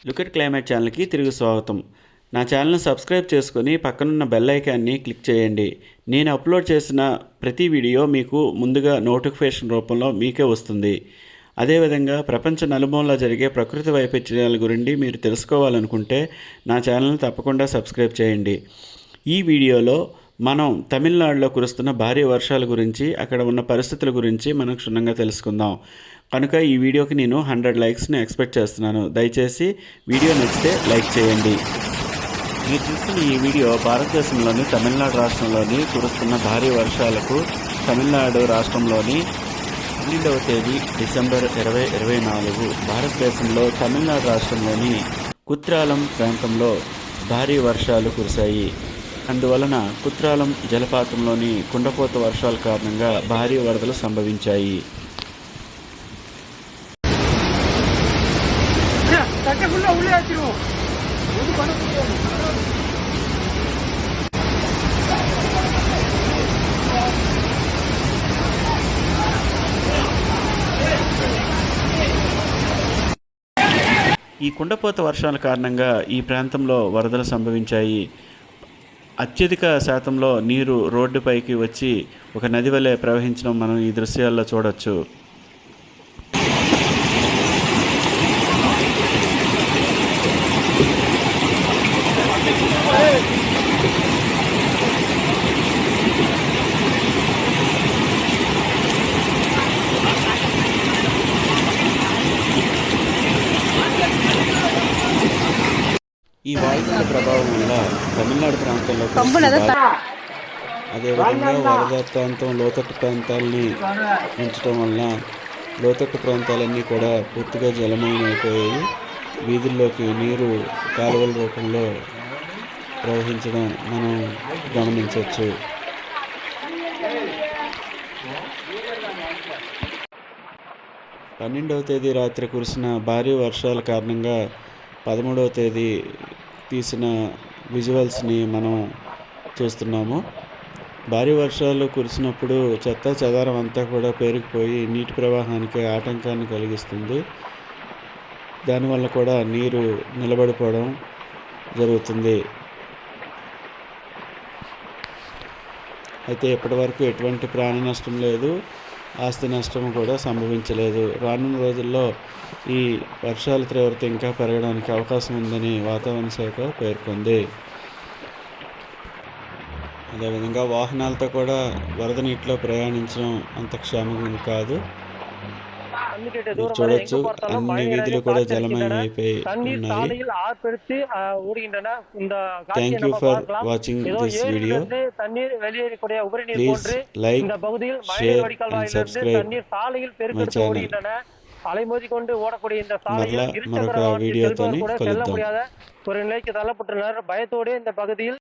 Look at climate ఛానల్కి తిరిగి స్వాగతం. నా ఛానల్ని సబ్స్క్రైబ్ చేసుకొని పక్కనున్న బెల్ ఐకాన్ని క్లిక్ చేయండి. నేను అప్లోడ్ చేసిన ప్రతి వీడియో మీకు ముందుగా నోటిఫికేషన్ రూపంలో మీకే వస్తుంది. అదేవిధంగా ప్రపంచ నలుమూలలా జరిగే ప్రకృతి వైపరీత్యాల గురించి మీరు తెలుసుకోవాలనుకుంటే నా ఛానల్ని తప్పకుండా సబ్స్క్రైబ్ చేయండి. ఈ వీడియోలో మనం తమిళనాడులో కురుస్తున్న భారీ వర్షాల గురించి, అక్కడ ఉన్న పరిస్థితుల గురించి మనం క్షుణ్ణంగా తెలుసుకుందాం. కనుక ఈ వీడియోకి నేను 100 లైక్స్ని ఎక్స్పెక్ట్ చేస్తున్నాను. దయచేసి వీడియో నచ్చితే లైక్ చేయండి. మీరు చూస్తున్న ఈ వీడియో భారతదేశంలోని తమిళనాడు రాష్ట్రంలోని కురుస్తున్న భారీ వర్షాలకు తమిళనాడు రాష్ట్రంలోని 12వ తేదీ డిసెంబర్ 2024 భారతదేశంలో తమిళనాడు రాష్ట్రంలోని కుత్రాలం ప్రాంతంలో భారీ వర్షాలు కురిశాయి. అందువలన కుత్రాలం జలపాతంలోని కుండపోత వర్షాల కారణంగా భారీ వరదలు సంభవించాయి. ఈ కుండపోత వర్షాల కారణంగా ఈ ప్రాంతంలో వరదలు సంభవించాయి. అత్యధిక శాతంలో నీరు రోడ్డుపైకి వచ్చి ఒక నది వలె ప్రవహించడం మనం ఈ దృశ్యాల్లో చూడొచ్చు. ఈ వాయుగుండ ప్రభావం వల్ల తమిళనాడు ప్రాంతంలో అదేవిధంగా వరద ప్రాంతం లోతట్టు ప్రాంతాలని ఉంచడం వల్ల లోతట్టు ప్రాంతాలన్నీ కూడా పూర్తిగా జలమయమైపోయాయి. వీధుల్లోకి నీరు కాలువల రూపంలో ప్రవహించడం మనం గమనించవచ్చు. పన్నెండవ తేదీ రాత్రి కురిసిన భారీ వర్షాల కారణంగా 13వ తేదీ తీసిన విజువల్స్ని మనం చూస్తున్నాము. భారీ వర్షాలు కురిసినప్పుడు చెత్త చెదారం అంతా కూడా పేరుకుపోయి నీటి ప్రవాహానికి ఆటంకాన్ని కలిగిస్తుంది. దానివల్ల కూడా నీరు నిలబడిపోవడం జరుగుతుంది. అయితే ఇప్పటివరకు ఎటువంటి ప్రాణ నష్టం లేదు, ఆస్తి నష్టం కూడా సంభవించలేదు. రానున్న రోజుల్లో ఈ వర్షాల తీవ్రత ఇంకా పెరగడానికి అవకాశం ఉందని వాతావరణ శాఖ పేర్కొంది. అదేవిధంగా వాహనాలతో కూడా వరద నీటిలో ప్రయాణించడం అంత క్షేమం కాదు. చూడొచ్చు, అన్ని వీధులు కూడా జలమయం అయిపోయి ఉన్నాయి. Thank you for watching this video. Please like, share and subscribe my channel. మరలా మరొక వీడియోతో కలుద్దాం. ஒரு நிலைக்கு தள்ளப்பட்டுள்ளனர். பயத்தோடு இந்த பகுதியில்